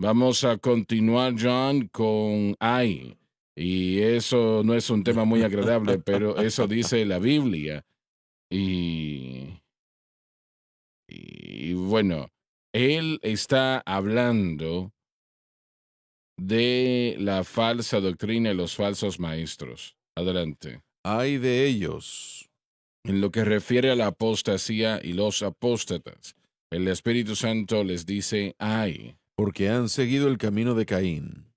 Vamos a continuar, John, con ay. Y eso no es un tema muy agradable, pero eso dice la Biblia. Y, y bueno, él está hablando de la falsa doctrina y los falsos maestros. Adelante. Ay de ellos, En lo que refiere a la apostasía y los apóstatas, el Espíritu Santo les dice, ay. porque han seguido el camino de Caín.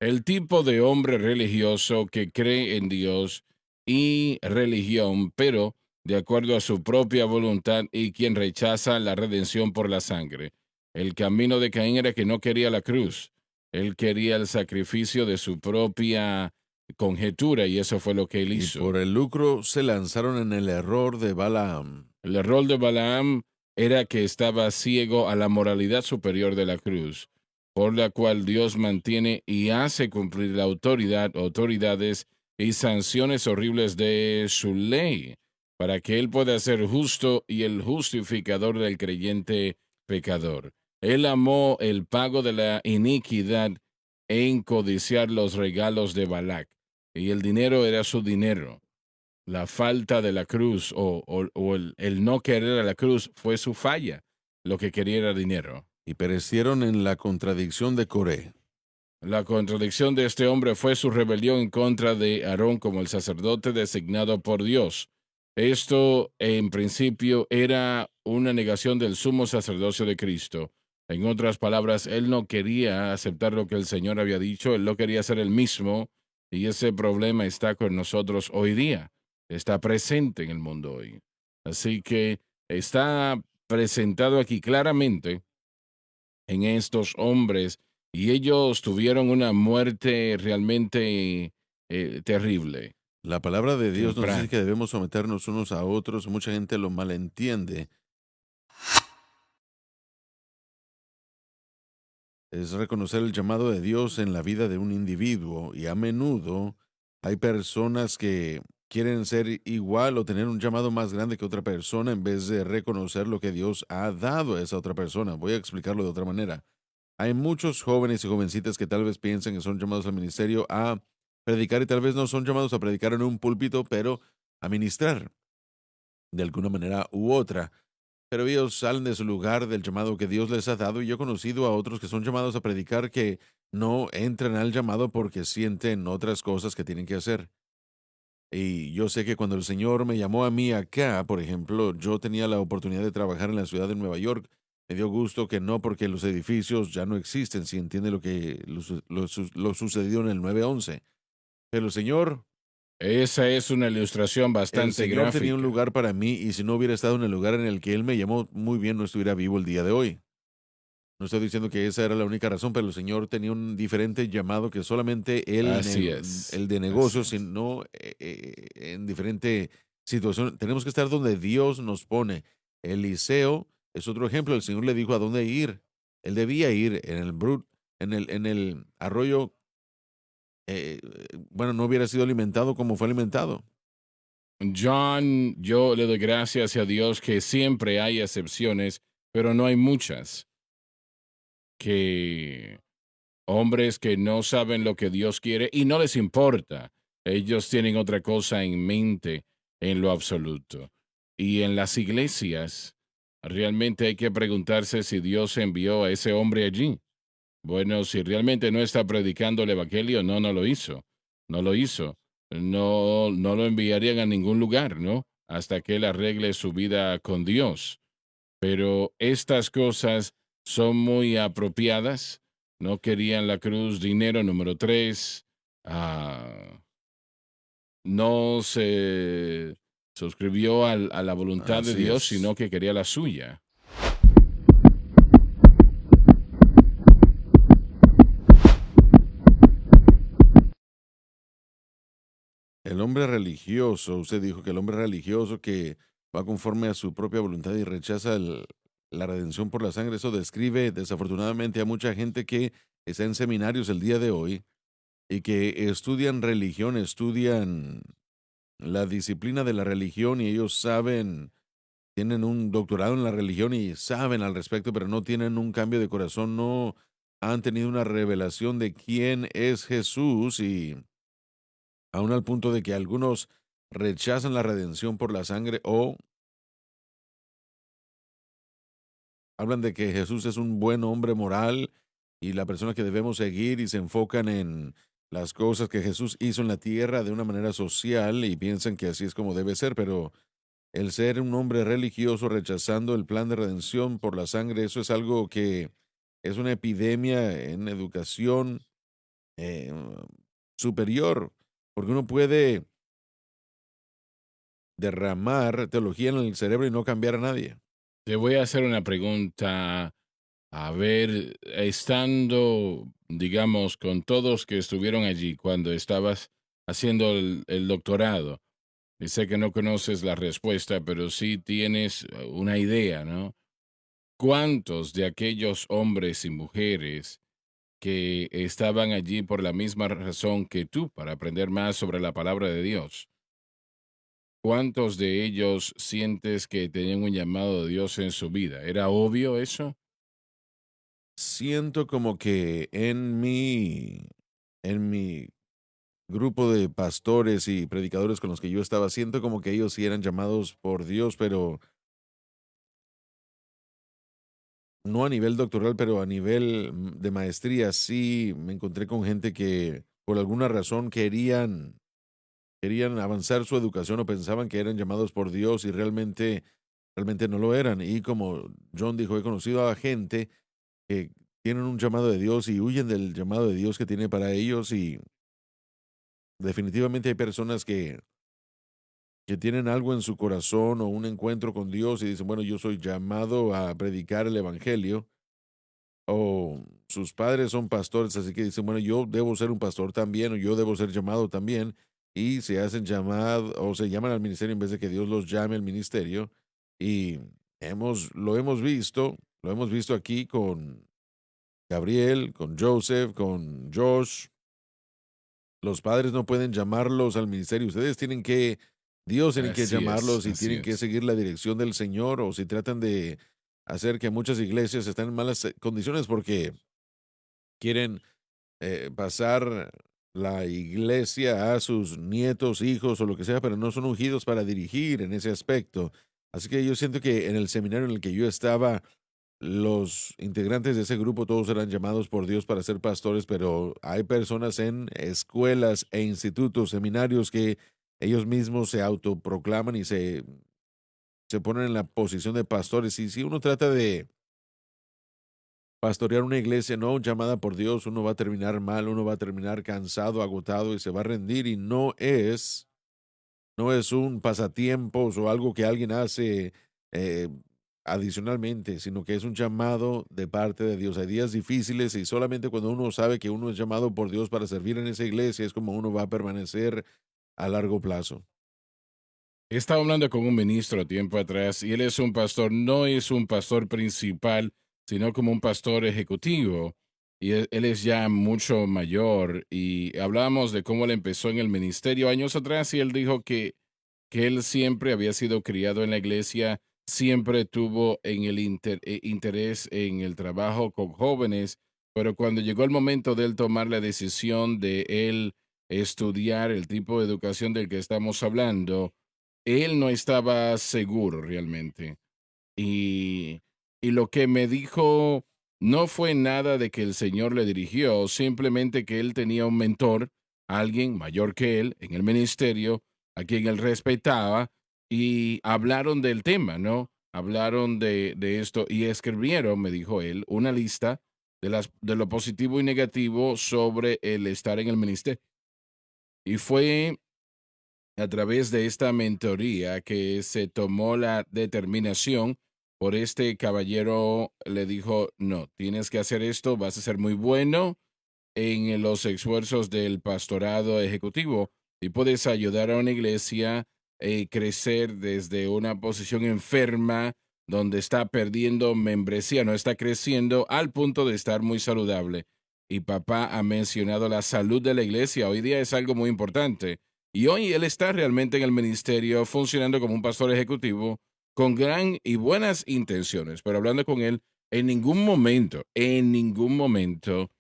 El tipo de hombre religioso que cree en Dios y religión, pero de acuerdo a su propia voluntad y quien rechaza la redención por la sangre. El camino de Caín era que no quería la cruz. Él quería el sacrificio de su propia conjetura y eso fue lo que él Y hizo. por el lucro se lanzaron en el error de Balaam. El error de Balaam era que estaba ciego a la moralidad superior de la cruz, por la cual Dios mantiene y hace cumplir la autoridades y sanciones horribles de su ley, para que Él pueda ser justo y el justificador del creyente pecador. Él amó el pago de la iniquidad en codiciar los regalos de Balac, y el dinero era su dinero. La falta de la cruz o el no querer a la cruz fue su falla. Lo que quería era dinero. Y perecieron en la contradicción de Coré. La contradicción de este hombre fue su rebelión en contra de Aarón como el sacerdote designado por Dios. Esto, en principio, era una negación del sumo sacerdocio de Cristo. En otras palabras, él no quería aceptar lo que el Señor había dicho, él no quería ser el mismo, y ese problema está con nosotros hoy día. Está presente en el mundo hoy. Así que está presentado aquí claramente en estos hombres y ellos tuvieron una muerte realmente terrible, La palabra de Dios nos dice temprana. que debemos someternos unos a otros. Mucha gente lo malentiende. Es reconocer el llamado de Dios en la vida de un individuo y a menudo hay personas que quieren ser igual o tener un llamado más grande que otra persona en vez de reconocer lo que Dios ha dado a esa otra persona. Voy a explicarlo de otra manera. Hay muchos jóvenes y jovencitas que tal vez piensan que son llamados al ministerio a predicar y tal vez no son llamados a predicar en un púlpito, pero a ministrar de alguna manera u otra. Pero ellos salen de su lugar del llamado que Dios les ha dado y yo he conocido a otros que son llamados a predicar que no entran al llamado porque sienten otras cosas que tienen que hacer. Y yo sé que cuando el Señor me llamó a mí acá, por ejemplo, yo tenía la oportunidad de trabajar en la ciudad de Nueva York. Me dio gusto que no porque los edificios ya no existen, si entiende lo que lo sucedido en el 9/11. Pero Esa es una ilustración el bastante Señor tenía un gráfica. lugar para mí y si no hubiera estado en el lugar en el que Él me llamó, muy bien no estuviera vivo el día de hoy. No estoy diciendo que esa era la única razón, pero el Señor tenía un diferente llamado que solamente Así es, el de así negocios, es. sino en diferente situación. Tenemos que estar donde Dios nos pone. Eliseo es otro ejemplo. El Señor le dijo a dónde ir. Él debía ir en el en el arroyo. Bueno, no hubiera sido alimentado como fue alimentado. John, yo le doy gracias a Dios que siempre hay excepciones, pero no hay muchas, que hombres que no saben lo que Dios quiere y no les importa. Ellos tienen otra cosa en mente en lo absoluto. Y en las iglesias, realmente hay que preguntarse si Dios envió a ese hombre allí. Bueno, si realmente no está predicando el Evangelio, no lo hizo. No lo hizo. No lo enviarían a ningún lugar, ¿no? Hasta que él arregle su vida con Dios. Pero estas cosas son muy apropiadas. No querían la cruz, dinero número tres. No se suscribió a la voluntad de Así Dios, es. sino que quería la suya. El hombre religioso, usted dijo que el hombre religioso que va conforme a su propia voluntad y rechaza la redención por la sangre, eso describe desafortunadamente a mucha gente que está en seminarios el día de hoy y que estudian religión, estudian la disciplina de la religión y ellos saben, tienen un doctorado en la religión y saben al respecto, pero no tienen un cambio de corazón, no, han tenido una revelación de quién es Jesús y aún al punto de que algunos rechazan la redención por la sangre o hablan de que Jesús es un buen hombre moral y la persona que debemos seguir y se enfocan en las cosas que Jesús hizo en la tierra de una manera social y piensan que así es como debe ser, pero el ser un hombre religioso rechazando el plan de redención por la sangre, eso es algo que es una epidemia en educación eh, superior, porque uno puede derramar teología en el cerebro y no cambiar a nadie. Te voy a hacer una pregunta. A ver, estando, digamos, con todos que estuvieron allí cuando estabas haciendo el doctorado, y sé que no conoces la respuesta, pero sí tienes una idea, ¿no? ¿Cuántos de aquellos hombres y mujeres que estaban allí por la misma razón que tú, para aprender más sobre la palabra de Dios? ¿Cuántos de ellos sientes que tenían un llamado de Dios en su vida? ¿Era obvio eso? Siento como que en mi grupo de pastores y predicadores con los que yo estaba, siento como que ellos sí eran llamados por Dios, pero no a nivel doctoral, pero a nivel de maestría, sí me encontré con gente que por alguna razón querían avanzar su educación o pensaban que eran llamados por Dios y realmente no lo eran. Y como John dijo, he conocido a gente que tienen un llamado de Dios y huyen del llamado de Dios que tiene para ellos y definitivamente hay personas que tienen algo en su corazón o un encuentro con Dios y dicen, bueno, yo soy llamado a predicar el Evangelio, o sus padres son pastores, así que dicen, bueno, yo debo ser un pastor también, o yo debo ser llamado también, y se hacen llamar o se llaman al ministerio en vez de que Dios los llame al ministerio. Y lo hemos visto aquí con Gabriel, con Joseph, con Josh. Los padres no pueden llamarlos al ministerio. Dios tiene que Así es, llamarlos y así tienen que es. seguir la dirección del Señor, o si tratan de hacer que muchas iglesias estén en malas condiciones porque quieren pasar la iglesia a sus nietos, hijos o lo que sea, pero no son ungidos para dirigir en ese aspecto. Así que yo siento que en el seminario en el que yo estaba, los integrantes de ese grupo todos eran llamados por Dios para ser pastores, pero hay personas en escuelas e institutos, seminarios que ellos mismos se autoproclaman y se ponen en la posición de pastores. Y si uno trata de pastorear una iglesia no llamada por Dios, uno va a terminar mal, uno va a terminar cansado, agotado y se va a rendir y no es un pasatiempos o algo que alguien hace eh, adicionalmente, sino que es un llamado de parte de Dios. Hay días difíciles y solamente cuando uno sabe que uno es llamado por Dios para servir en esa iglesia es como uno va a permanecer a largo plazo. Estaba hablando con un ministro tiempo atrás y él es un pastor, no es un pastor principal, sino como un pastor ejecutivo. Y él es ya mucho mayor y hablábamos de cómo él empezó en el ministerio años atrás y él dijo que él siempre había sido criado en la iglesia, siempre tuvo en el interés en el trabajo con jóvenes, pero cuando llegó el momento de él tomar la decisión de él estudiar el tipo de educación del que estamos hablando, él no estaba seguro realmente. Y, y lo que me dijo no fue nada de que el Señor le dirigió, simplemente que él tenía un mentor, alguien mayor que él en el ministerio, a quien él respetaba, y hablaron del tema, ¿no? Hablaron de esto y escribieron, me dijo él, una lista de lo positivo y negativo sobre el estar en el ministerio. Y fue a través de esta mentoría que se tomó la determinación por este caballero, le dijo, no, tienes que hacer esto, vas a ser muy bueno en los esfuerzos del pastorado ejecutivo y puedes ayudar a una iglesia crecer desde una posición enferma donde está perdiendo membresía, no está creciendo al punto de estar muy saludable. Y papá ha mencionado la salud de la iglesia. Hoy día es algo muy importante. Y hoy él está realmente en el ministerio funcionando como un pastor ejecutivo con gran y buenas intenciones. Pero hablando con él, en ningún momento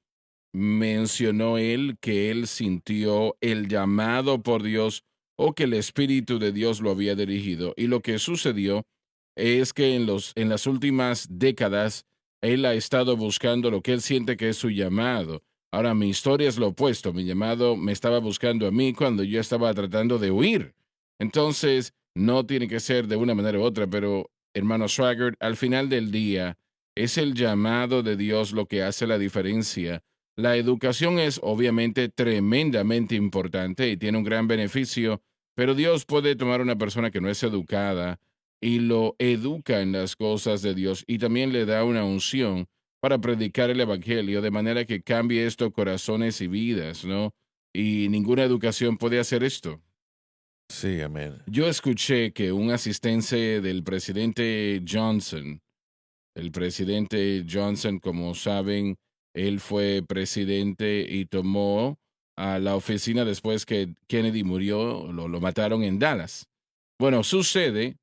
mencionó él que él sintió el llamado por Dios o que el Espíritu de Dios lo había dirigido. Y lo que sucedió es que en las últimas décadas él ha estado buscando lo que él siente que es su llamado. Ahora, mi historia es lo opuesto. Mi llamado me estaba buscando a mí cuando yo estaba tratando de huir. Entonces, no tiene que ser de una manera u otra, pero hermano Swagger, al final del día, es el llamado de Dios lo que hace la diferencia. La educación es obviamente tremendamente importante y tiene un gran beneficio, pero Dios puede tomar a una persona que no es educada y lo educa en las cosas de Dios y también le da una unción para predicar el Evangelio de manera que cambie esto corazones y vidas, ¿no? Y ninguna educación puede hacer esto. Sí, amén. Yo escuché que un asistente del el presidente Johnson, como saben, él fue presidente y tomó a la oficina después que Kennedy murió, lo mataron en Dallas. Bueno, sucede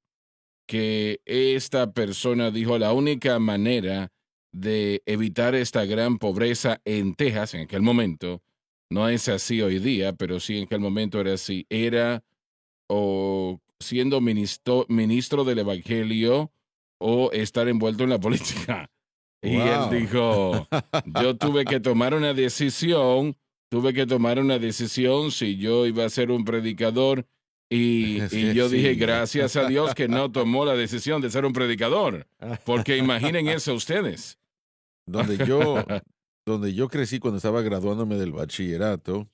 que esta persona dijo la única manera de evitar esta gran pobreza en Texas en aquel momento, no es así hoy día, pero sí en aquel momento era así, era o siendo ministro del Evangelio o estar envuelto en la política. Y él Wow. dijo, yo tuve que tomar una decisión si yo iba a ser un predicador Es y que yo dije, sí. gracias a Dios que no tomó la decisión de ser un predicador, porque imaginen eso ustedes. Donde yo, donde yo crecí cuando estaba graduándome del bachillerato,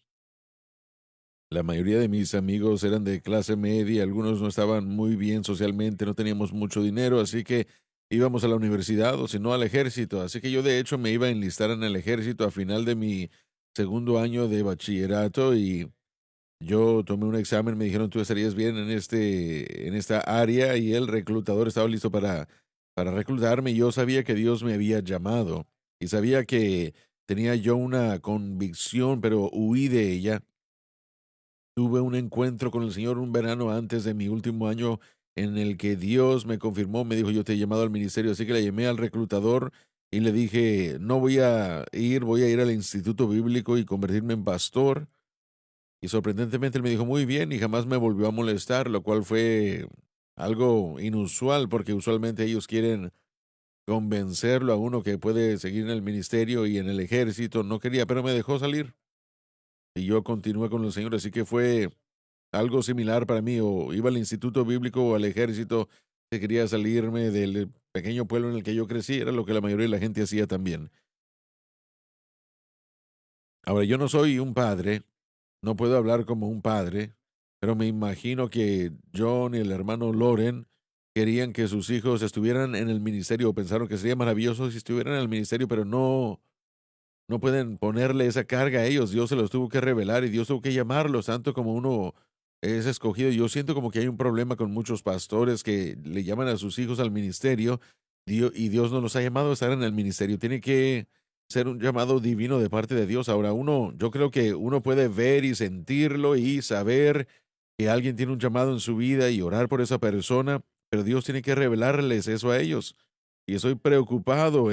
la mayoría de mis amigos eran de clase media, algunos no estaban muy bien socialmente, no teníamos mucho dinero, así que íbamos a la universidad o si no al ejército. Así que yo de hecho me iba a enlistar en el ejército a final de mi segundo año de bachillerato y yo tomé un examen, me dijeron tú estarías bien en esta área y el reclutador estaba listo para reclutarme y yo sabía que Dios me había llamado y sabía que tenía yo una convicción, pero huí de ella. Tuve un encuentro con el Señor un verano antes de mi último año en el que Dios me confirmó, me dijo, yo te he llamado al ministerio, así que le llamé al reclutador y le dije, no voy a ir, voy a ir al instituto bíblico y convertirme en pastor. Y sorprendentemente él me dijo, muy bien, y jamás me volvió a molestar, lo cual fue algo inusual, porque usualmente ellos quieren convencerlo a uno que puede seguir en el ministerio y en el ejército. No quería, pero me dejó salir. Y yo continué con el Señor, así que fue algo similar para mí, o iba al instituto bíblico o al ejército, que quería salirme del pequeño pueblo en el que yo crecí, era lo que la mayoría de la gente hacía también. Ahora, yo no soy un padre, no puedo hablar como un padre, pero me imagino que John y el hermano Loren querían que sus hijos estuvieran en el ministerio, o pensaron que sería maravilloso si estuvieran en el ministerio, pero no pueden ponerle esa carga a ellos. Dios se los tuvo que revelar y Dios tuvo que llamarlos, tanto como uno es escogido. Yo siento como que hay un problema con muchos pastores que le llaman a sus hijos al ministerio y Dios no los ha llamado a estar en el ministerio. Tiene que ser un llamado divino de parte de Dios. Ahora, yo creo que uno puede ver y sentirlo y saber que alguien tiene un llamado en su vida y orar por esa persona, pero Dios tiene que revelarles eso a ellos. Y estoy preocupado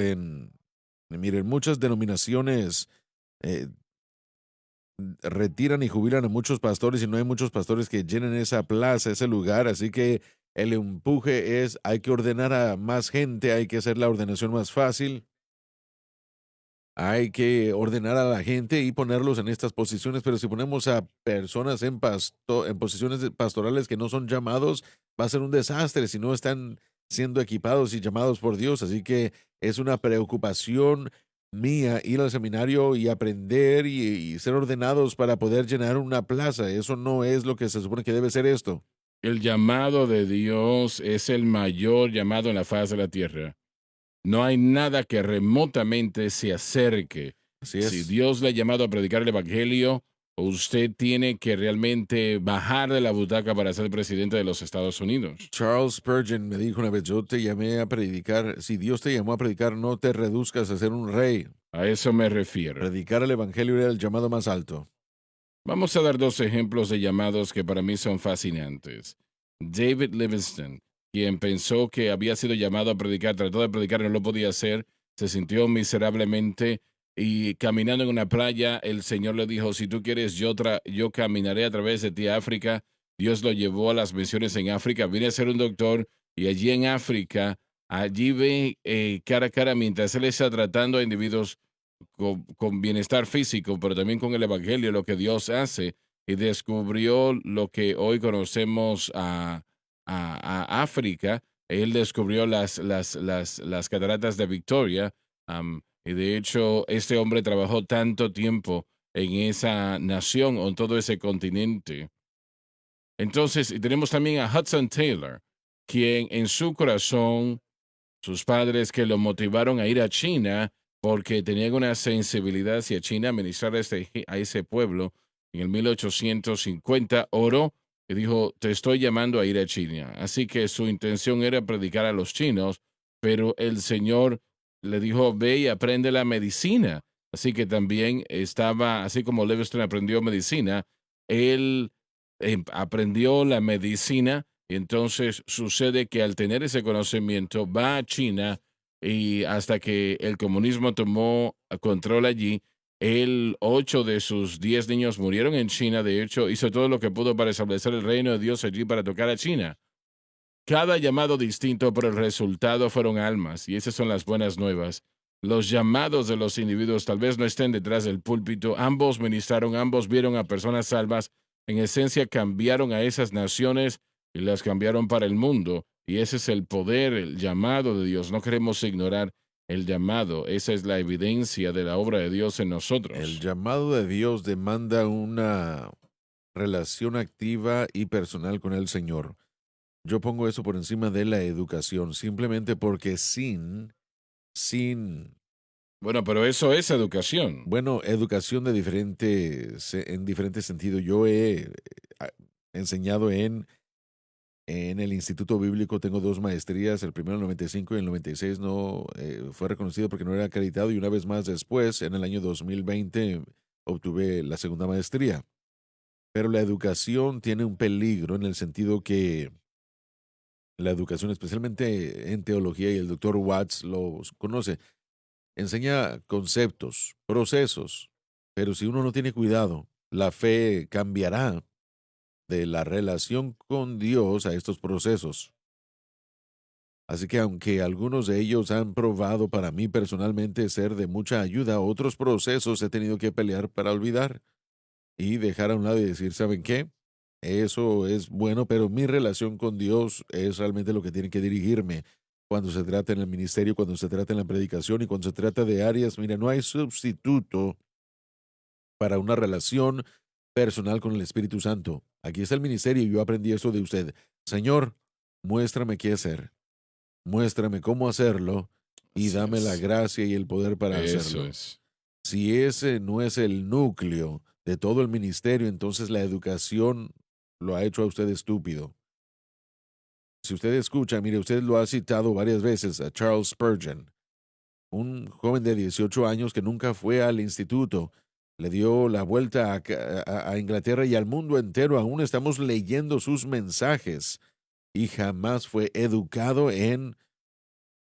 miren, muchas denominaciones eh, retiran y jubilan a muchos pastores y no hay muchos pastores que llenen esa plaza, ese lugar, así que el empuje es, hay que ordenar a más gente, hay que hacer la ordenación más fácil, hay que ordenar a la gente y ponerlos en estas posiciones, pero si ponemos a personas en posiciones pastorales que no son llamados, va a ser un desastre si no están siendo equipados y llamados por Dios. Así que es una preocupación mía ir al seminario y aprender y ser ordenados para poder llenar una plaza. Eso no es lo que se supone que debe ser esto. El llamado de Dios es el mayor llamado en la faz de la tierra. No hay nada que remotamente se acerque. Así Si es. Dios le ha llamado a predicar el Evangelio, usted tiene que realmente bajar de la butaca para ser presidente de los Estados Unidos. Charles Spurgeon me dijo una vez, yo te llamé a predicar, si Dios te llamó a predicar, no te reduzcas a ser un rey. A eso me refiero. Predicar el evangelio era el llamado más alto. Vamos a dar dos ejemplos de llamados que para mí son fascinantes. David Livingston. quien pensó que había sido llamado a predicar, trató de predicar y no lo podía hacer, se sintió miserablemente y caminando en una playa, el Señor le dijo, si tú quieres, yo caminaré a través de ti a África. Dios lo llevó a las misiones en África, vine a ser un doctor y allí en África, allí ve cara a cara mientras él está tratando a individuos con bienestar físico, pero también con el Evangelio, lo que Dios hace, y descubrió lo que hoy conocemos a África. Él descubrió las cataratas de Victoria, y de hecho este hombre trabajó tanto tiempo en esa nación o en todo ese continente. Entonces, y tenemos también a Hudson Taylor, quien en su corazón sus padres que lo motivaron a ir a China porque tenían una sensibilidad hacia China, a ministrar a ese pueblo. En el 1850 oró y dijo, te estoy llamando a ir a China. Así que su intención era predicar a los chinos, pero el Señor le dijo, ve y aprende la medicina. Así que también estaba, así como Livingstone aprendió medicina, él aprendió la medicina y entonces sucede que al tener ese conocimiento va a China y hasta que el comunismo tomó control allí, él, 8 de sus 10 niños murieron en China. De hecho, hizo todo lo que pudo para establecer el reino de Dios allí para tocar a China. Cada llamado distinto, pero el resultado fueron almas, y esas son las buenas nuevas. Los llamados de los individuos tal vez no estén detrás del púlpito, ambos ministraron, ambos vieron a personas salvas, en esencia cambiaron a esas naciones y las cambiaron para el mundo, y ese es el poder, el llamado de Dios. No queremos ignorar el llamado, esa es la evidencia de la obra de Dios en El nosotros. llamado de Dios demanda una relación activa y personal con el Señor. Yo pongo eso por encima de la educación, simplemente porque sin, Bueno, pero eso es educación. bueno, educación de en diferentes sentidos. Yo he ah, enseñado en el Instituto Bíblico, tengo dos maestrías, el primero en el 95 y el 96 no fue reconocido porque no era acreditado y una vez más después, en el año 2020, obtuve la segunda maestría. Pero la educación tiene un peligro en el sentido que la educación, especialmente en teología, y el doctor Watts los conoce, enseña conceptos, procesos, pero si uno no tiene cuidado, la fe cambiará de la relación con Dios a estos procesos. Así que aunque algunos de ellos han probado para mí personalmente ser de mucha ayuda, otros procesos he tenido que pelear para olvidar y dejar a un lado y decir, ¿saben qué? Eso es bueno, pero mi relación con Dios es realmente lo que tiene que dirigirme cuando se trata en el ministerio, cuando se trata en la predicación y cuando se trata de áreas. Mira, no hay sustituto para una relación personal con el Espíritu Santo. Aquí está el ministerio y yo aprendí eso de usted. Señor, muéstrame qué hacer, muéstrame cómo hacerlo y Así dame la es. gracia y el poder para Eso hacerlo. es. Si ese no es el núcleo de todo el ministerio, entonces la educación lo ha hecho a usted estúpido. Si usted escucha, mire, usted lo ha citado varias veces a Charles Spurgeon, un joven de 18 años que nunca fue al instituto, le dio la vuelta a Inglaterra y al mundo entero. Aún estamos leyendo sus mensajes y jamás fue educado en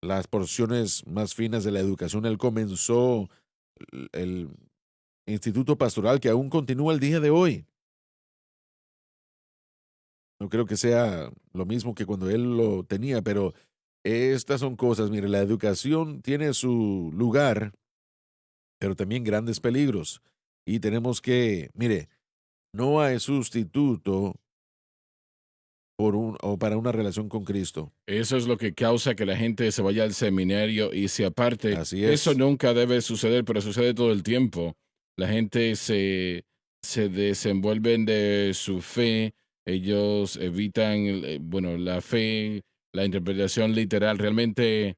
las porciones más finas de la educación. Él comenzó el instituto pastoral que aún continúa el día de hoy. No creo que sea lo mismo que cuando él lo tenía, pero estas son cosas, mire, la educación tiene su lugar, pero también grandes peligros. Y tenemos que, mire, no hay sustituto o para una relación con Cristo. Eso es lo que causa que la gente se vaya al seminario y se aparte. Así Eso es. nunca debe suceder, pero sucede todo el tiempo. La gente se desenvuelven de su fe, ellos evitan, bueno, la fe, la interpretación literal. Realmente,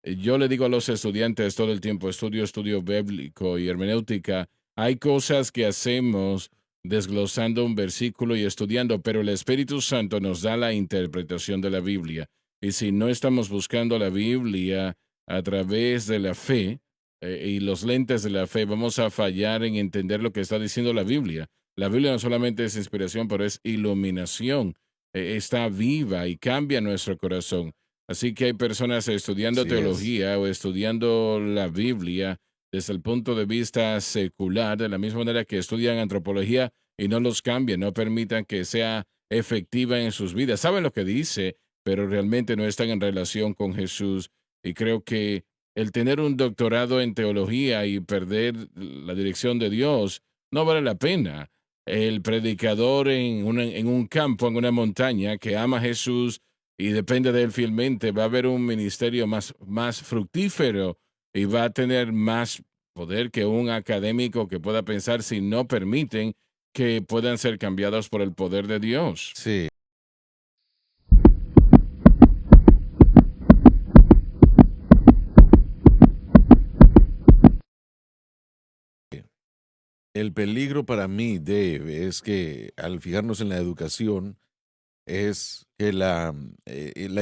yo le digo a los estudiantes todo el tiempo, estudio bíblico y hermenéutica, hay cosas que hacemos desglosando un versículo y estudiando, pero el Espíritu Santo nos da la interpretación de la Biblia. Y si no estamos buscando la Biblia a través de la fe y los lentes de la fe, vamos a fallar en entender lo que está diciendo la Biblia. La Biblia no solamente es inspiración, pero es iluminación. está viva y cambia nuestro corazón. Así que hay personas estudiando Así es. teología o estudiando la Biblia desde el punto de vista secular, de la misma manera que estudian antropología y no los cambian, no permitan que sea efectiva en sus vidas. Saben lo que dice, pero realmente no están en relación con Jesús. Y creo que el tener un doctorado en teología y perder la dirección de Dios no vale la pena. El predicador en un campo, en una montaña, que ama a Jesús y depende de él fielmente, va a haber un ministerio más fructífero y va a tener más poder que un académico que pueda pensar si no permiten que puedan ser cambiados por el poder de Dios. Sí. El peligro para mí, Dave, es que al fijarnos en la educación, es que la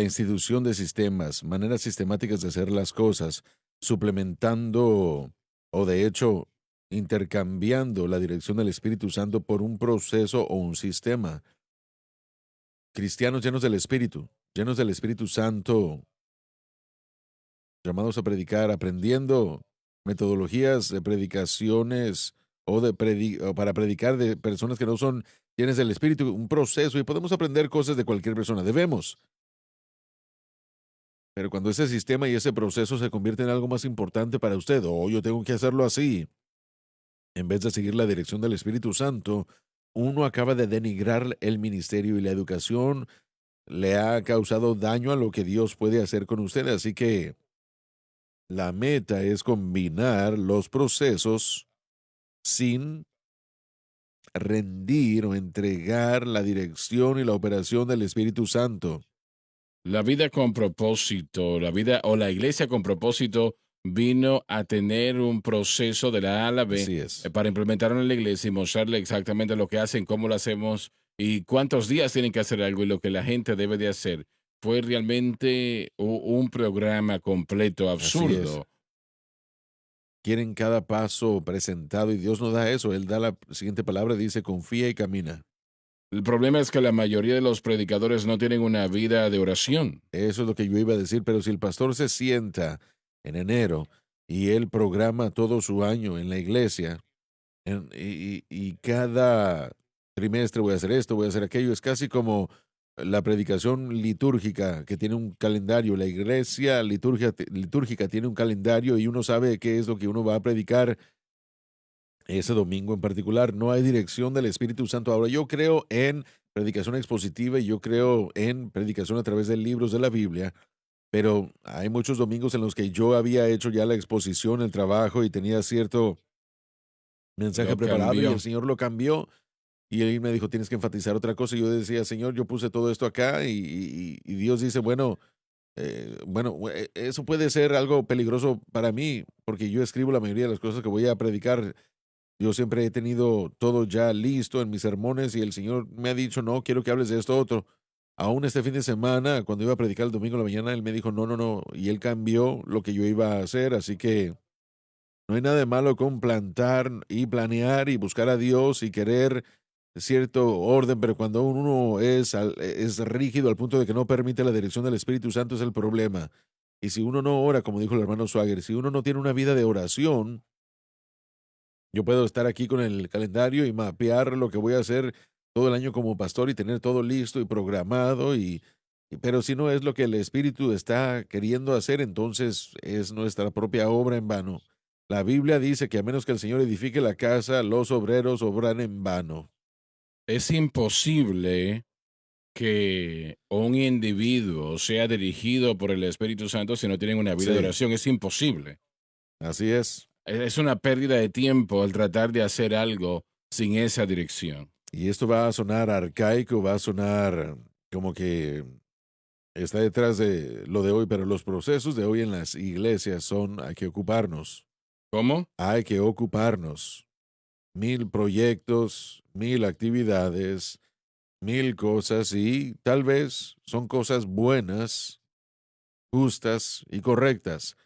institución de sistemas, maneras sistemáticas de hacer las cosas, suplementando o de hecho intercambiando la dirección del Espíritu Santo por un proceso o un sistema. Cristianos llenos del Espíritu Santo, llamados a predicar, aprendiendo metodologías de predicaciones o para predicar de personas que no son llenas del Espíritu, un proceso, y podemos aprender cosas de cualquier persona, debemos. Pero cuando ese sistema y ese proceso se convierte en algo más importante para usted, o yo tengo que hacerlo así, en vez de seguir la dirección del Espíritu Santo, uno acaba de denigrar el ministerio y la educación le ha causado daño a lo que Dios puede hacer con usted. Así que la meta es combinar los procesos sin rendir o entregar la dirección y la operación del Espíritu Santo. La vida con propósito, la vida o la iglesia con propósito vino a tener un proceso de la A a la B Así es. para implementarlo en la iglesia y mostrarle exactamente lo que hacen, cómo lo hacemos y cuántos días tienen que hacer algo y lo que la gente debe de hacer. Fue realmente un programa completo, Así es. absurdo. Quieren cada paso presentado y Dios no da eso. Él da la siguiente palabra, dice, confía y camina. El problema es que la mayoría de los predicadores no tienen una vida de oración. Eso es lo que yo iba a decir, pero si el pastor se sienta en enero y él programa todo su año en la iglesia y cada trimestre voy a hacer esto, voy a hacer aquello, es casi como la predicación litúrgica que tiene un calendario. La iglesia litúrgica tiene un calendario y uno sabe qué es lo que uno va a predicar ese domingo en particular. No hay dirección del Espíritu Santo. Ahora, yo creo en predicación expositiva y yo creo en predicación a través de libros de la Biblia, pero hay muchos domingos en los que yo había hecho ya la exposición, el trabajo y tenía cierto mensaje Lo preparado y el cambió. Señor lo cambió y él me dijo, tienes que enfatizar otra cosa. Y yo decía, Señor, yo puse todo esto acá y Dios dice, bueno, eso puede ser algo peligroso para mí porque yo escribo la mayoría de las cosas que voy a predicar. Yo siempre he tenido todo ya listo en mis sermones y el Señor me ha dicho, no, quiero que hables de esto otro. Aún este fin de semana, cuando iba a predicar el domingo en la mañana, Él me dijo, no, no, no, y Él cambió lo que yo iba a hacer, así que no hay nada de malo con plantar y planear y buscar a Dios y querer cierto orden, pero cuando uno es rígido al punto de que no permite la dirección del Espíritu Santo es el problema. Y si uno no ora, como dijo el hermano Swagger, si uno no tiene una vida de oración, yo puedo estar aquí con el calendario y mapear lo que voy a hacer todo el año como pastor y tener todo listo y programado pero si no es lo que el Espíritu está queriendo hacer, entonces es nuestra propia obra en vano. La Biblia dice que a menos que el Señor edifique la casa, los obreros obran en vano. Es imposible que un individuo sea dirigido por el Espíritu Santo si no tienen una vida de Sí, oración. Es imposible. así es. Es una pérdida de tiempo el tratar de hacer algo sin esa dirección. Y esto va a sonar arcaico, va a sonar como que está detrás de lo de hoy, pero los procesos de hoy en las iglesias son, hay que ocuparnos. ¿Cómo? Hay que ocuparnos. 1000 proyectos, 1000 actividades, 1000 cosas y tal vez son cosas buenas, justas y correctas.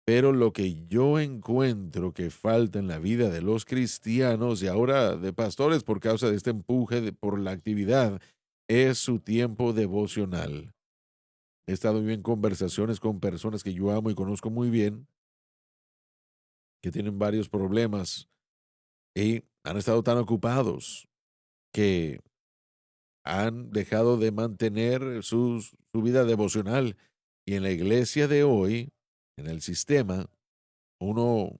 Pero lo que yo encuentro que falta en la vida de los cristianos y ahora de pastores por causa de este empuje por la actividad es su tiempo devocional. He estado yo en conversaciones con personas que yo amo y conozco muy bien, que tienen varios problemas y han estado tan ocupados que han dejado de mantener su vida devocional. Y en la iglesia de hoy, en el sistema, uno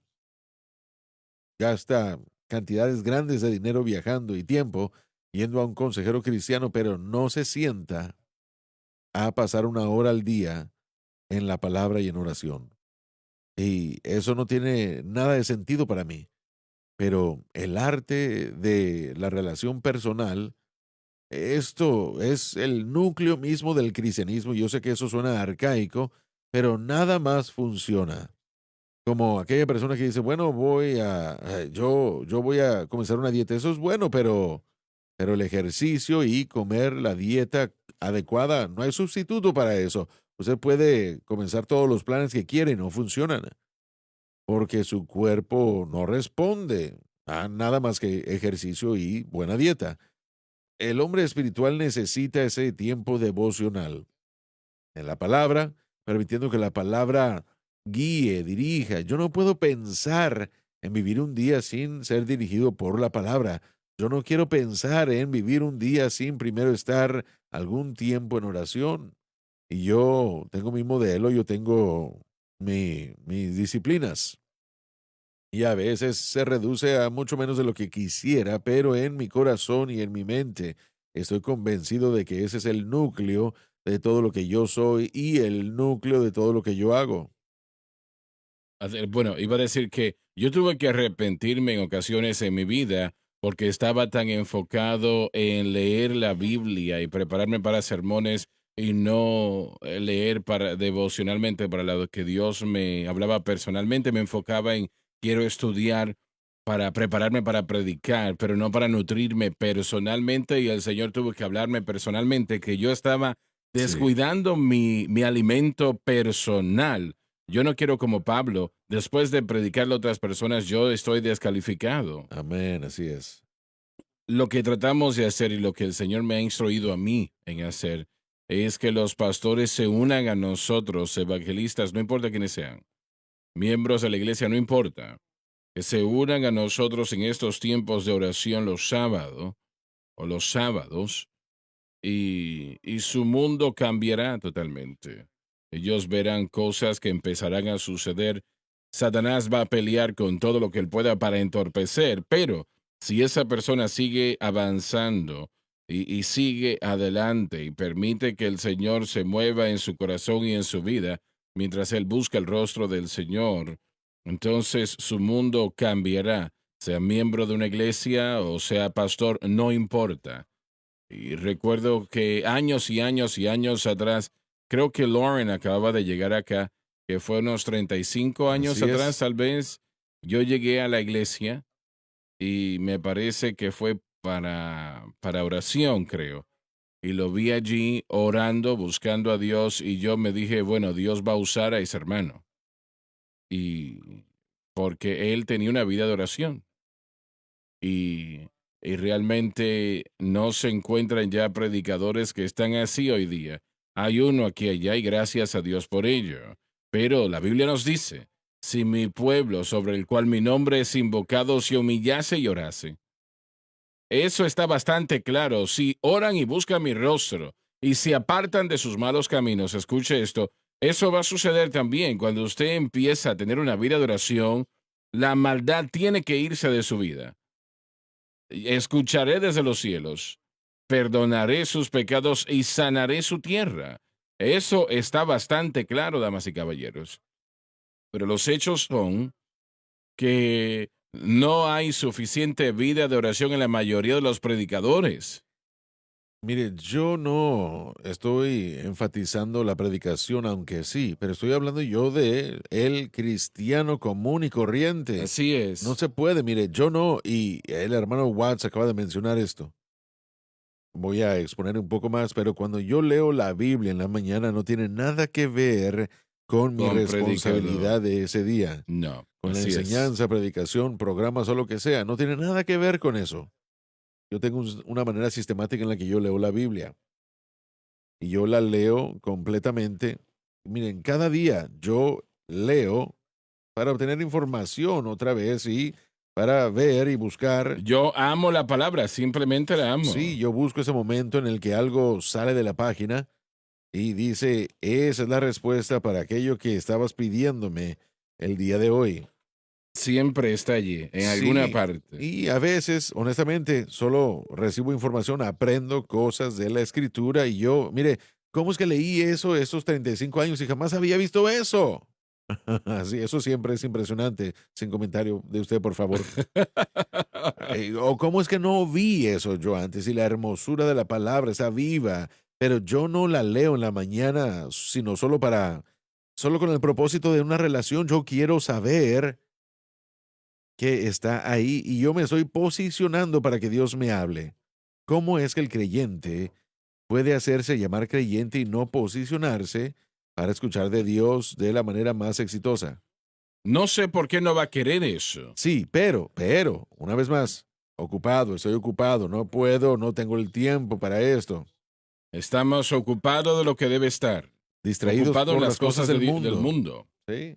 gasta cantidades grandes de dinero viajando y tiempo yendo a un consejero cristiano, pero no se sienta a pasar una hora al día en la palabra y en oración. Y eso no tiene nada de sentido para mí. Pero el arte de la relación personal, esto es el núcleo mismo del cristianismo. Yo sé que eso suena arcaico, pero nada más funciona. Como aquella persona que dice, bueno, yo voy a comenzar una dieta. Eso es bueno, pero el ejercicio y comer la dieta adecuada, no hay sustituto para eso. Usted puede comenzar todos los planes que quiere y no funcionan porque su cuerpo no responde a nada más que ejercicio y buena dieta. El hombre espiritual necesita ese tiempo devocional en la palabra, permitiendo que la palabra guíe, dirija. Yo no puedo pensar en vivir un día sin ser dirigido por la palabra. Yo no quiero pensar en vivir un día sin primero estar algún tiempo en oración. Y yo tengo mi modelo, yo tengo mis disciplinas. Y a veces se reduce a mucho menos de lo que quisiera, pero en mi corazón y en mi mente estoy convencido de que ese es el núcleo de todo lo que yo soy y el núcleo de todo lo que yo hago. Bueno, iba a decir que yo tuve que arrepentirme en ocasiones en mi vida porque estaba tan enfocado en leer la Biblia y prepararme para sermones y no leer para devocionalmente para lo que Dios me hablaba personalmente. Me enfocaba en quiero estudiar para prepararme para predicar, pero no para nutrirme personalmente. Y el Señor tuvo que hablarme personalmente que yo estaba Sí, descuidando mi alimento personal. Yo no quiero como Pablo, después de predicarle a otras personas, yo estoy descalificado. amén, así es. Lo que tratamos de hacer y lo que el Señor me ha instruido a mí en hacer es que los pastores se unan a nosotros, evangelistas, no importa quiénes sean, miembros de la iglesia, no importa, que se unan a nosotros en estos tiempos de oración los sábados, y su mundo cambiará totalmente. Ellos verán cosas que empezarán a suceder. Satanás va a pelear con todo lo que él pueda para entorpecer, pero si esa persona sigue avanzando y sigue adelante y permite que el Señor se mueva en su corazón y en su vida, mientras él busca el rostro del Señor, entonces su mundo cambiará. Sea miembro de una iglesia o sea pastor, no importa. Y recuerdo que años y años y años atrás, creo que Lauren acababa de llegar acá, que fue unos 35 años Así atrás, es. tal vez, yo llegué a la iglesia y me parece que fue para oración, creo. Y lo vi allí orando, buscando a Dios, y yo me dije, bueno, Dios va a usar a ese hermano. Y porque él tenía una vida de oración. Y realmente no se encuentran ya predicadores que están así hoy día. Hay uno aquí y allá y gracias a Dios por ello. Pero la Biblia nos dice, si mi pueblo sobre el cual mi nombre es invocado se humillase y orase. Eso está bastante claro. Si oran y buscan mi rostro y se apartan de sus malos caminos, escuche esto, eso va a suceder también cuando usted empieza a tener una vida de oración. La maldad tiene que irse de su vida. Escucharé desde los cielos, perdonaré sus pecados y sanaré su tierra. Eso está bastante claro, damas y caballeros. Pero los hechos son que no hay suficiente vida de oración en la mayoría de los predicadores. Mire, yo no estoy enfatizando la predicación, aunque sí, pero estoy hablando yo de el cristiano común y corriente. Así No es. se puede, mire, yo no, y el hermano Watts acaba de mencionar esto. Voy a exponer un poco más, pero cuando yo leo la Biblia en la mañana no tiene nada que ver con mi Con predicador. responsabilidad de ese día, No, con la así es. enseñanza, predicación, programas o lo que sea. No tiene nada que ver con eso. Yo tengo una manera sistemática en la que yo leo la Biblia y yo la leo completamente. Miren, cada día yo leo para obtener información otra vez y para ver y buscar. Yo amo la palabra, simplemente la Sí, amo. yo busco ese momento en el que algo sale de la página y dice, esa es la respuesta para aquello que estabas pidiéndome el día de hoy. Siempre está allí, en alguna Sí, parte. y a veces, honestamente, solo recibo información, aprendo cosas de la escritura y yo, mire, ¿cómo es que leí eso esos 35 años y jamás había visto eso? Sí, eso siempre es impresionante. Sin comentario de usted, por favor. O cómo es que no vi eso yo antes y la hermosura de la palabra está viva, pero yo no la leo en la mañana, sino solo con el propósito de una relación. Yo quiero saber que está ahí y yo me estoy posicionando para que Dios me hable. ¿Cómo es que el creyente puede hacerse llamar creyente y no posicionarse para escuchar de Dios de la manera más exitosa? No sé por qué no va a querer eso. Sí, una vez más, ocupado, estoy ocupado, no puedo, no tengo el tiempo para esto. Estamos ocupados de lo que debe estar, Distraídos ocupados en por las las cosas cosas del del mundo. mundo. Sí,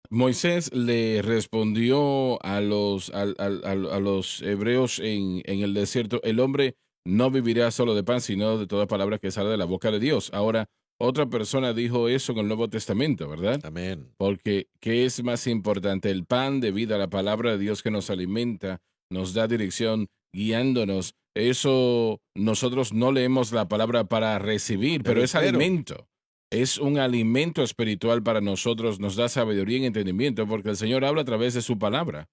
Moisés le respondió a los hebreos en el desierto, el hombre no vivirá solo de pan, sino de toda palabra que sale de la boca de Dios. Ahora, otra persona dijo eso en el Nuevo Testamento, ¿verdad? amén. Porque, ¿qué es más importante? El pan de vida, la palabra de Dios que nos alimenta, nos da dirección, guiándonos. Eso nosotros no leemos la palabra para recibir, pero es Pero, alimento. Es un alimento espiritual para nosotros, nos da sabiduría y entendimiento, porque el Señor habla a través de su palabra.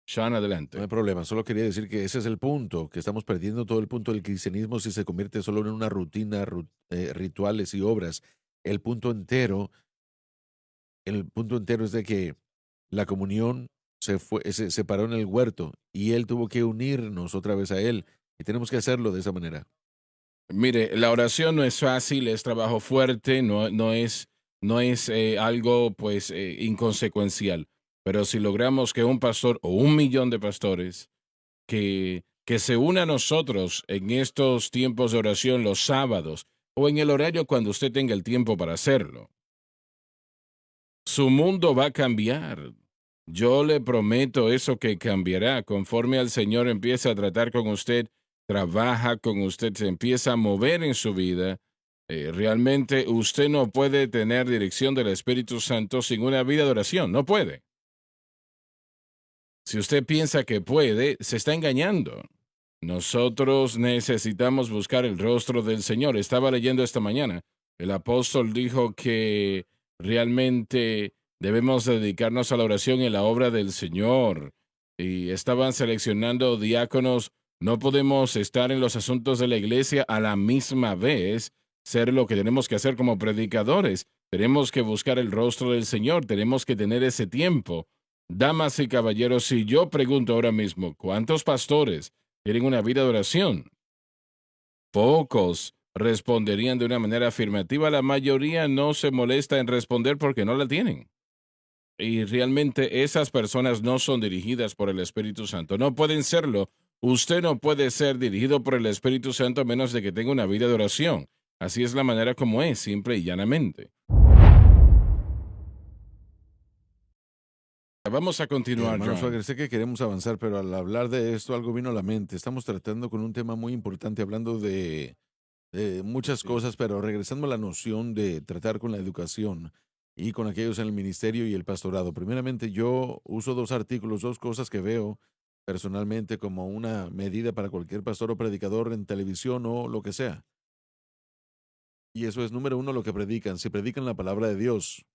Sean, no hay adelante. problema, solo quería decir que ese es el punto, que estamos perdiendo todo el punto del cristianismo si se convierte solo en una rutina, rituales y obras. El punto entero, el punto entero es de que la comunión se separó en el huerto y él tuvo que unirnos otra vez a él y tenemos que hacerlo de esa manera. Mire, la oración no es fácil, es trabajo fuerte, no es algo pues inconsecuencial. Pero si logramos que un pastor o 1 millón de pastores que se una a nosotros en estos tiempos de oración los sábados o en el horario cuando usted tenga el tiempo para hacerlo, su mundo va a cambiar. Yo le prometo eso que cambiará conforme al Señor empieza a tratar con usted, trabaja con usted, se empieza a mover en su vida. Realmente usted no puede tener dirección del Espíritu Santo sin una vida de oración, no puede. Si usted piensa que puede, se está engañando. Nosotros necesitamos buscar el rostro del Señor. Estaba leyendo esta mañana. El apóstol dijo que realmente debemos dedicarnos a la oración en la obra del Señor. Y estaban seleccionando diáconos. No podemos estar en los asuntos de la iglesia a la misma vez, ser lo que tenemos que hacer como predicadores. Tenemos que buscar el rostro del Señor. Tenemos que tener ese tiempo. Damas y caballeros, si yo pregunto ahora mismo, ¿cuántos pastores tienen una vida de oración? Pocos responderían de una manera afirmativa. La mayoría no se molesta en responder porque no la tienen. Y realmente esas personas no son dirigidas por el Espíritu Santo. No pueden serlo. Usted no puede ser dirigido por el Espíritu Santo a menos de que tenga una vida de oración. Así es la manera como es, simple y llanamente. Vamos a continuar, Hermano John. Swagger, sé que queremos avanzar, pero al hablar de esto algo vino a la mente. Estamos tratando con un tema muy importante, hablando de muchas Sí. cosas, pero regresando a la noción de tratar con la educación y con aquellos en el ministerio y el pastorado. Primeramente, yo uso dos artículos, dos cosas que veo personalmente como una medida para cualquier pastor o predicador en televisión o lo que sea. Y eso es, número uno, lo que predican. Si predican la palabra de Dios,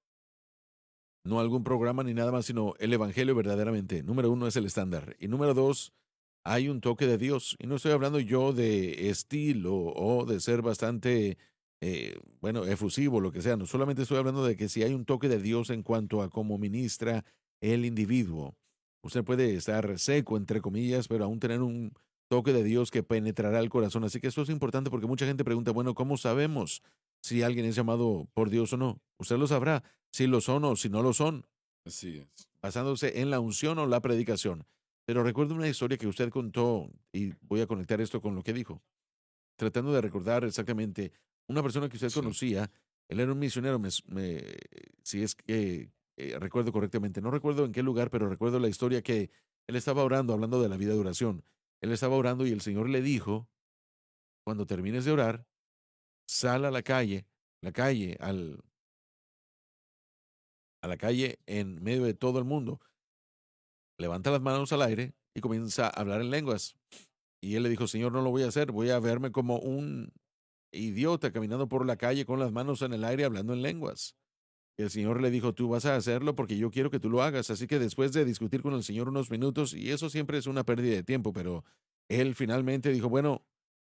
no algún programa ni nada más, sino el Evangelio verdaderamente. Número uno es el estándar. Y número dos, hay un toque de Dios. Y no estoy hablando yo de estilo o de ser bastante, bueno, efusivo, lo que sea. No solamente estoy hablando de que si hay un toque de Dios en cuanto a cómo ministra el individuo. Usted puede estar seco, entre comillas, pero aún tener un toque de Dios que penetrará el corazón. Así que esto es importante porque mucha gente pregunta, bueno, ¿cómo sabemos si alguien es llamado por Dios o no? Usted lo sabrá si lo son o si no lo son, Así es. basándose en la unción o la predicación. Pero recuerdo una historia que usted contó y voy a conectar esto con lo que dijo. Tratando de recordar exactamente, una persona que usted Sí, conocía, él era un misionero, si es que recuerdo correctamente, no recuerdo en qué lugar, pero recuerdo la historia que él estaba orando, hablando de la vida de oración. Él estaba orando y el Señor le dijo, cuando termines de orar, sal a la calle, a la calle en medio de todo el mundo, levanta las manos al aire y comienza a hablar en lenguas. Y él le dijo, Señor, no lo voy a hacer, voy a verme como un idiota caminando por la calle con las manos en el aire hablando en lenguas. Y el Señor le dijo, tú vas a hacerlo porque yo quiero que tú lo hagas. Así que después de discutir con el Señor unos minutos, y eso siempre es una pérdida de tiempo, pero él finalmente dijo, bueno,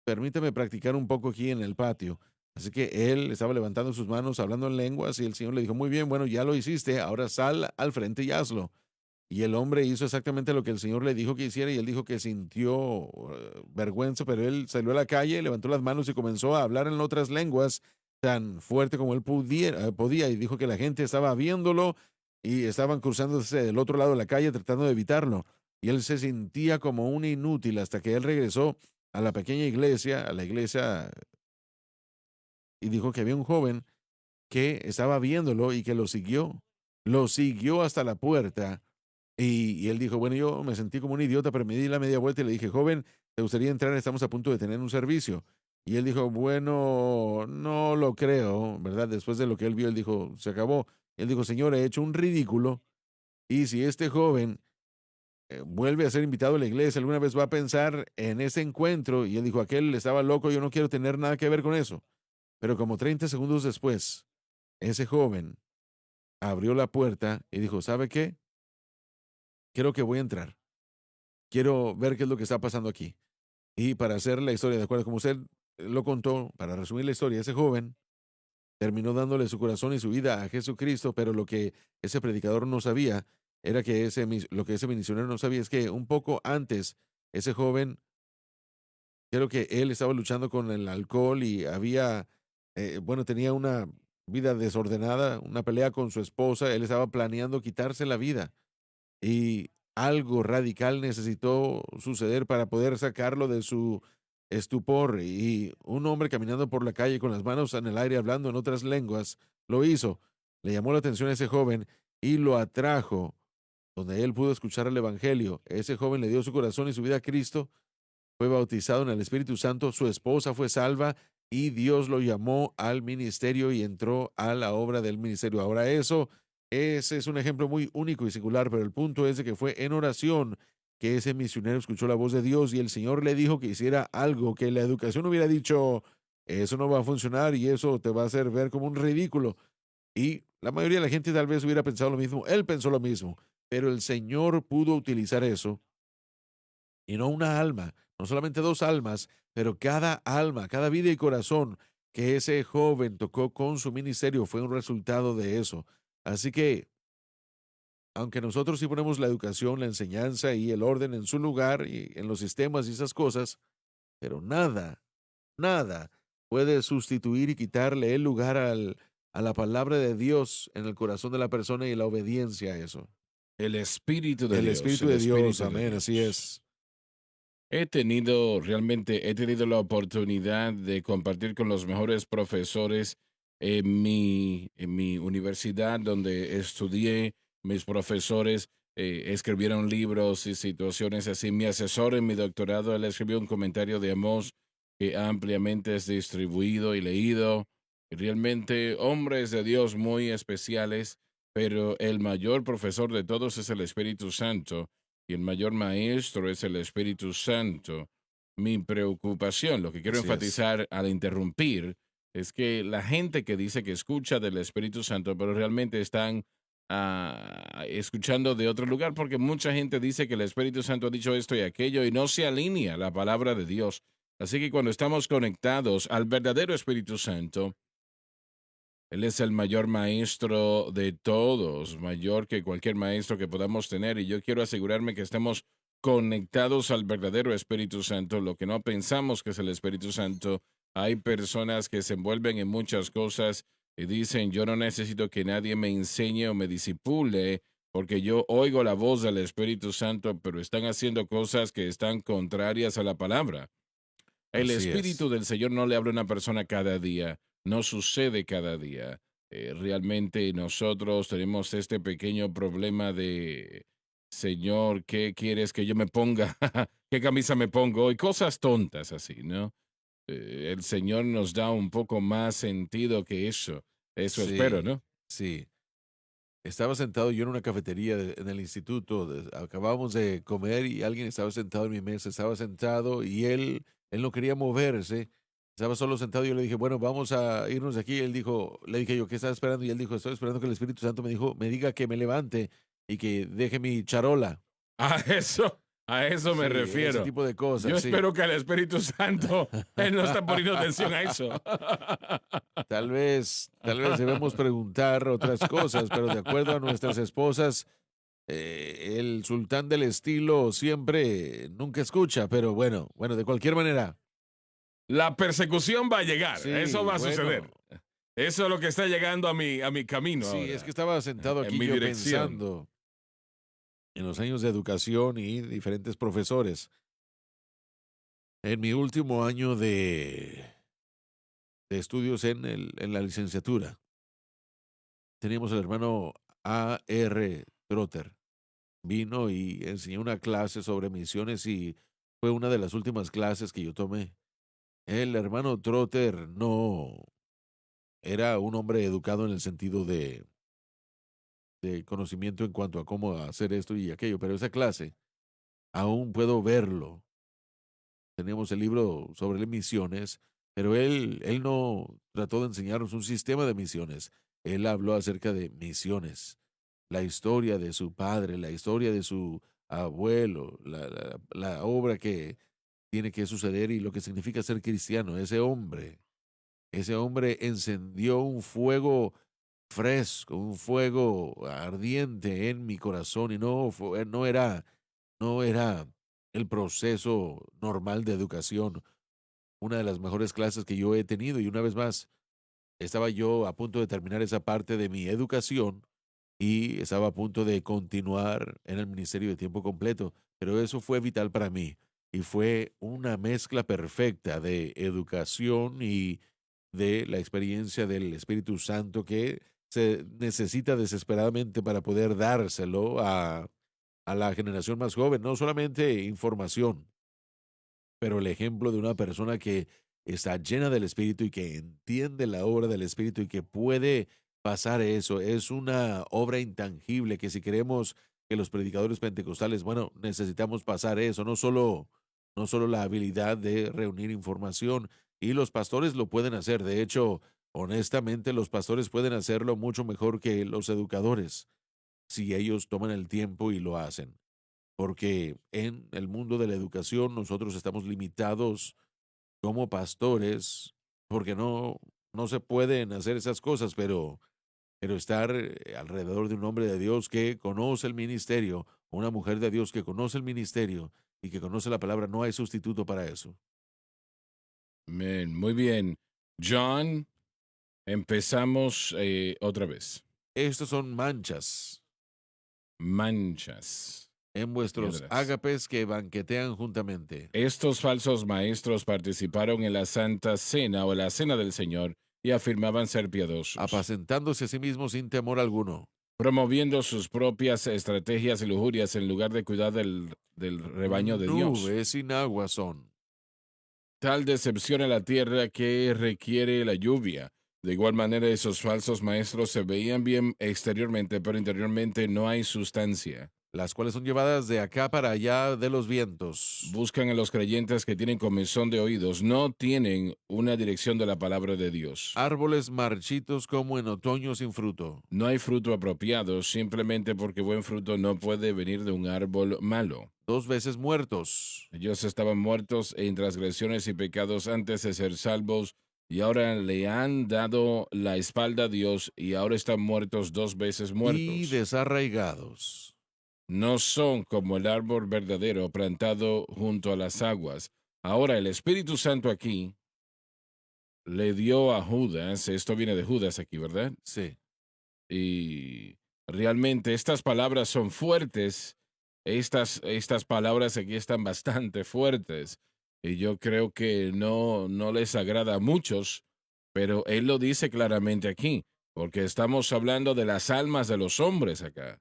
permíteme practicar un poco aquí en el patio. Así que él estaba levantando sus manos, hablando en lenguas, y el Señor le dijo, muy bien, bueno, ya lo hiciste, ahora sal al frente y hazlo. Y el hombre hizo exactamente lo que el Señor le dijo que hiciera y él dijo que sintió vergüenza, pero él salió a la calle, levantó las manos y comenzó a hablar en otras lenguas tan fuerte como él podía y dijo que la gente estaba viéndolo y estaban cruzándose del otro lado de la calle tratando de evitarlo. Y él se sentía como un inútil hasta que él regresó a la pequeña iglesia, a la iglesia, y dijo que había un joven que estaba viéndolo y que lo siguió. Lo siguió hasta la puerta y él dijo, bueno, yo me sentí como un idiota, pero me di la media vuelta y le dije, joven, ¿te gustaría entrar? Estamos a punto de tener un servicio. Y él dijo, bueno, no lo creo, ¿verdad? Después de lo que él vio, él dijo, se acabó. Él dijo, señor, he hecho un ridículo y si este joven vuelve a ser invitado a la iglesia, alguna vez va a pensar en ese encuentro. Y él dijo, aquel estaba loco, yo no quiero tener nada que ver con eso. Pero como 30 segundos después, ese joven abrió la puerta y dijo, ¿sabe qué? Creo que voy a entrar. Quiero ver qué es lo que está pasando aquí. Y para hacer la historia, de acuerdo como usted lo contó, para resumir la historia, ese joven terminó dándole su corazón y su vida a Jesucristo, pero lo que ese predicador no sabía era que lo que ese misionero no sabía es que un poco antes, ese joven, creo que él estaba luchando con el alcohol y bueno, tenía una vida desordenada, una pelea con su esposa, él estaba planeando quitarse la vida. Y algo radical necesitó suceder para poder sacarlo de su estupor. Y un hombre caminando por la calle con las manos en el aire hablando en otras lenguas lo hizo. Le llamó la atención a ese joven y lo atrajo donde él pudo escuchar el Evangelio. Ese joven le dio su corazón y su vida a Cristo, fue bautizado en el Espíritu Santo, su esposa fue salva y Dios lo llamó al ministerio y entró a la obra del ministerio. Ahora ese es un ejemplo muy único y singular, pero el punto es de que fue en oración que ese misionero escuchó la voz de Dios y el Señor le dijo que hiciera algo que la educación hubiera dicho, eso no va a funcionar y eso te va a hacer ver como un ridículo. Y la mayoría de la gente tal vez hubiera pensado lo mismo, él pensó lo mismo, pero el Señor pudo utilizar eso y no una alma, no solamente dos almas, pero cada alma, cada vida y corazón que ese joven tocó con su ministerio fue un resultado de eso. Así que, aunque nosotros sí ponemos la educación, la enseñanza y el orden en su lugar y en los sistemas y esas cosas, pero nada puede sustituir y quitarle el lugar a la palabra de Dios en el corazón de la persona y la obediencia a eso. el Espíritu de El Dios, Espíritu el de Dios, Espíritu de amén, así Dios. es. He tenido la oportunidad de compartir con los mejores profesores en mi universidad donde estudié. Mis profesores escribieron libros y situaciones así. Mi asesor en mi doctorado, él escribió un comentario de Amós que ampliamente es distribuido y leído. Realmente hombres de Dios muy especiales, pero el mayor profesor de todos es el Espíritu Santo y el mayor maestro es el Espíritu Santo. Mi preocupación, lo que quiero Así es. enfatizar al interrumpir, es que la gente que dice que escucha del Espíritu Santo, pero realmente están escuchando de otro lugar, porque mucha gente dice que el Espíritu Santo ha dicho esto y aquello y no se alinea la palabra de Dios. Así que cuando estamos conectados al verdadero Espíritu Santo, él es el mayor maestro de todos, mayor que cualquier maestro que podamos tener, y yo quiero asegurarme que estemos conectados al verdadero Espíritu Santo, lo que no pensamos que es el Espíritu Santo. Hay personas que se envuelven en muchas cosas y dicen, yo no necesito que nadie me enseñe o me disipule, porque yo oigo la voz del Espíritu Santo, pero están haciendo cosas que están contrarias a la palabra. El Así es. Espíritu del Señor no le habla a una persona cada día, no sucede cada día. Realmente nosotros tenemos este pequeño problema de, Señor, ¿qué quieres que yo me ponga? ¿Qué camisa me pongo? Y cosas tontas así, ¿no? El Señor nos da un poco más sentido que eso. Eso espero, Sí, ¿no? sí. Estaba sentado yo en una cafetería en el instituto, acabábamos de comer y alguien estaba sentado en mi mesa, estaba sentado y él no quería moverse, estaba solo sentado y yo le dije, bueno, vamos a irnos de aquí. Él dijo, le dije yo, ¿qué estaba esperando? Y él dijo, estoy esperando que el Espíritu Santo me diga que me levante y que deje mi charola. A eso me Sí, ese refiero. tipo de Yo cosas, sí. espero que el Espíritu Santo, Él no está poniendo atención a eso. Tal vez debemos preguntar otras cosas, pero de acuerdo a nuestras esposas, el sultán del estilo siempre nunca escucha, pero bueno, de cualquier manera. La persecución va a llegar, eso Sí, va a bueno, suceder. Eso es lo que está llegando a mi camino sí, es que ahora, estaba sentado en aquí mi yo dirección. pensando en los años de educación y diferentes profesores. En mi último año de estudios en la licenciatura, teníamos al hermano A.R. Trotter. Vino y enseñó una clase sobre misiones y fue una de las últimas clases que yo tomé. El hermano Trotter no era un hombre educado en el sentido de conocimiento en cuanto a cómo hacer esto y aquello, pero esa clase aún puedo verlo. Tenemos el libro sobre las misiones, pero él no trató de enseñarnos un sistema de misiones. Él habló acerca de misiones, la historia de su padre, la historia de su abuelo, la obra que tiene que suceder y lo que significa ser cristiano. Ese hombre encendió un fuego fresco, un fuego ardiente en mi corazón y no era el proceso normal de educación. Una de las mejores clases que yo he tenido y una vez más estaba yo a punto de terminar esa parte de mi educación y estaba a punto de continuar en el ministerio de tiempo completo, pero eso fue vital para mí y fue una mezcla perfecta de educación y de la experiencia del Espíritu Santo que se necesita desesperadamente para poder dárselo a la generación más joven, no solamente información, pero el ejemplo de una persona que está llena del Espíritu y que entiende la obra del Espíritu y que puede pasar eso. Es una obra intangible que si queremos que los predicadores pentecostales, bueno, necesitamos pasar eso, no solo la habilidad de reunir información y los pastores lo pueden hacer. De hecho, honestamente, los pastores pueden hacerlo mucho mejor que los educadores si ellos toman el tiempo y lo hacen porque en el mundo de la educación nosotros estamos limitados como pastores, porque no se pueden hacer esas cosas, pero estar alrededor de un hombre de Dios que conoce el ministerio, una mujer de Dios que conoce el ministerio y que conoce la palabra, no hay sustituto para eso. Men, muy bien. John, empezamos otra vez. Estos son manchas Manchas. en Y vuestros atrás. ágapes que banquetean juntamente, Estos falsos maestros participaron en la Santa Cena o la Cena del Señor y afirmaban ser piadosos, apacentándose a sí mismos sin temor alguno. promoviendo sus propias estrategias y lujurias en lugar de cuidar del rebaño de Dios. Nubes sin agua son. Tal decepciona la tierra que requiere la lluvia. De igual manera, esos falsos maestros se veían bien exteriormente, pero interiormente no hay sustancia. Las cuales son llevadas de acá para allá de los vientos. Buscan a los creyentes que tienen comezón de oídos, no tienen una dirección de la palabra de Dios. Árboles marchitos como en otoño sin fruto. No hay fruto apropiado, simplemente porque buen fruto no puede venir de un árbol malo. 2 veces muertos. Ellos estaban muertos en transgresiones y pecados antes de ser salvos, y ahora le han dado la espalda a Dios y ahora están muertos 2 veces Y muertos. desarraigados. No son como el árbol verdadero plantado junto a las aguas. Ahora el Espíritu Santo aquí le dio a Judas, esto viene de Judas aquí, ¿verdad? Sí. Y Realmente estas palabras son fuertes. Estas palabras aquí están bastante fuertes. Y yo creo que no les agrada a muchos, pero él lo dice claramente aquí, porque estamos hablando de las almas de los hombres acá.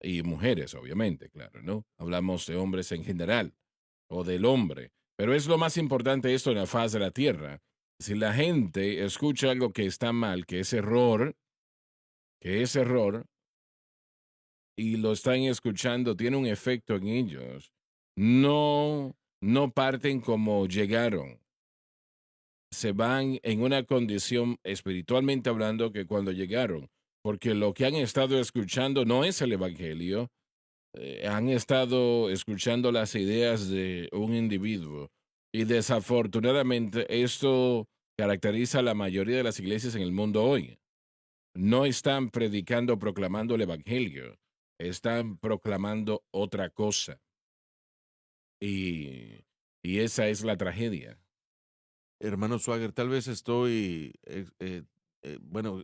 Y mujeres, obviamente, claro, ¿no? Hablamos de hombres en general, o del hombre. Pero es lo más importante esto en la faz de la tierra. Si la gente escucha algo que está mal, que es error, y lo están escuchando, tiene un efecto en ellos. No parten como llegaron. Se van en una condición espiritualmente hablando que cuando llegaron, porque lo que han estado escuchando no es el Evangelio, han estado escuchando las ideas de un individuo y desafortunadamente esto caracteriza a la mayoría de las iglesias en el mundo hoy. No están predicando, proclamando el Evangelio, están proclamando otra cosa y, y esa es la tragedia. Hermano Swagger, tal vez estoy, bueno,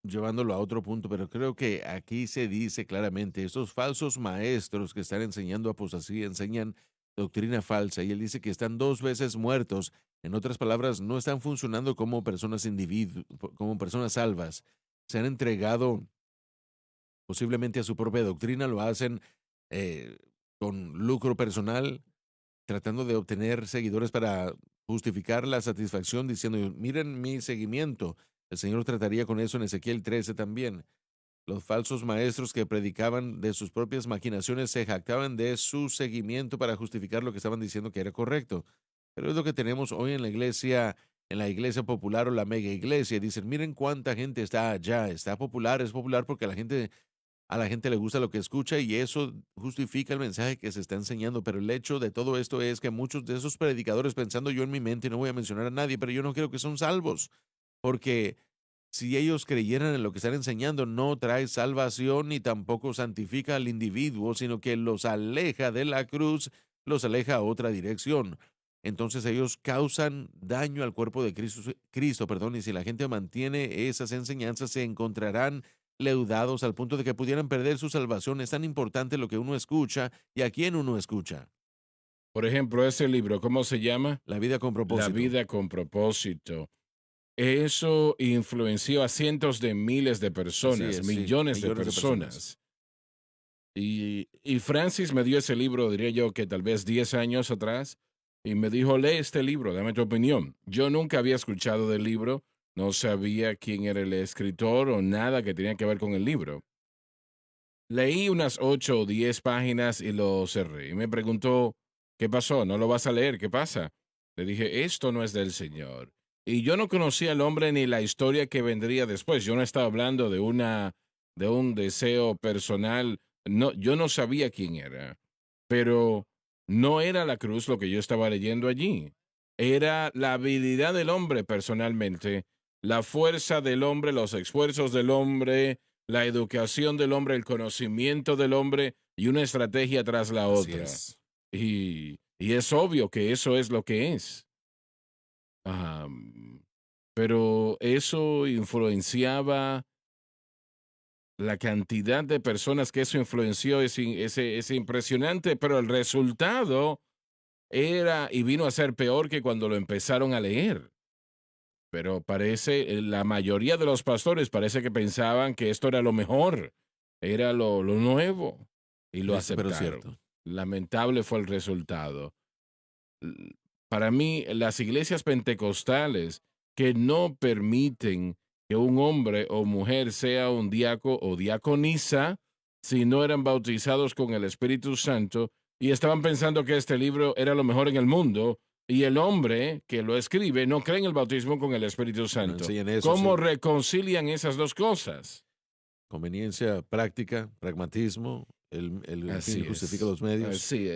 llevándolo a otro punto, pero creo que aquí se dice claramente, estos falsos maestros que están enseñando apostasía, enseñan doctrina falsa, y él dice que están dos veces muertos. En otras palabras, no están funcionando como personas como personas salvas. Se han entregado posiblemente a su propia doctrina, lo hacen eh, con lucro personal, tratando de obtener seguidores para justificar la satisfacción, diciendo, miren mi seguimiento. El Señor trataría con eso en Ezequiel 13 también. Los falsos maestros que predicaban de sus propias maquinaciones se jactaban de su seguimiento para justificar lo que estaban diciendo que era correcto. Pero es lo que tenemos hoy en la iglesia popular o la mega iglesia. Dicen, miren cuánta gente está allá, está popular, es popular porque a la gente le gusta lo que escucha y eso justifica el mensaje que se está enseñando, pero el hecho de todo esto es que muchos de esos predicadores, pensando yo en mi mente, no voy a mencionar a nadie, pero yo no creo que son salvos, porque si ellos creyeran en lo que están enseñando, no trae salvación ni tampoco santifica al individuo, sino que los aleja de la cruz, los aleja a otra dirección. Entonces ellos causan daño al cuerpo de Cristo, perdón, y si la gente mantiene esas enseñanzas, se encontrarán leudados al punto de que pudieran perder su salvación. Es tan importante lo que uno escucha y a quién uno escucha. Por ejemplo, ese libro, ¿cómo se llama? La vida con La propósito. vida con propósito. Eso influenció a cientos de miles de Así personas, es, sí, millones de millones de personas. personas. Y Francis me dio ese libro, diría yo que tal vez 10 años atrás, y me dijo, lee este libro, dame tu opinión. Yo nunca había escuchado del libro, no sabía quién era el escritor o nada que tenía que ver con el libro. Leí unas 8 o 10 páginas y lo cerré. Y me preguntó, ¿qué pasó? ¿No lo vas a leer? ¿Qué pasa? Le dije, esto no es del Señor. Y yo no conocía al hombre ni la historia que vendría después. Yo no estaba hablando de un deseo personal. No, yo no sabía quién era. Pero no era la cruz lo que yo estaba leyendo allí. Era la habilidad del hombre personalmente, la fuerza del hombre, los esfuerzos del hombre, la educación del hombre, el conocimiento del hombre y una estrategia tras la Así otra. es. Y es obvio que eso es lo que es. Am, pero eso influenciaba la cantidad de personas que eso influenció es impresionante, pero el resultado era y vino a ser peor que cuando lo empezaron a leer. Pero parece, la mayoría de los pastores parece que pensaban que esto era lo mejor, era lo nuevo, y lo Triste pero aceptaron. cierto. Lamentable fue el resultado. L- Para mí, las iglesias pentecostales que no permiten que un hombre o mujer sea un diaco o diaconisa si no eran bautizados con el Espíritu Santo y estaban pensando que este libro era lo mejor en el mundo y el hombre que lo escribe no cree en el bautismo con el Espíritu No Santo. enseñan eso, ¿Cómo sí. reconcilian esas dos cosas? Conveniencia práctica, pragmatismo, el fin Así justifica es, los medios. así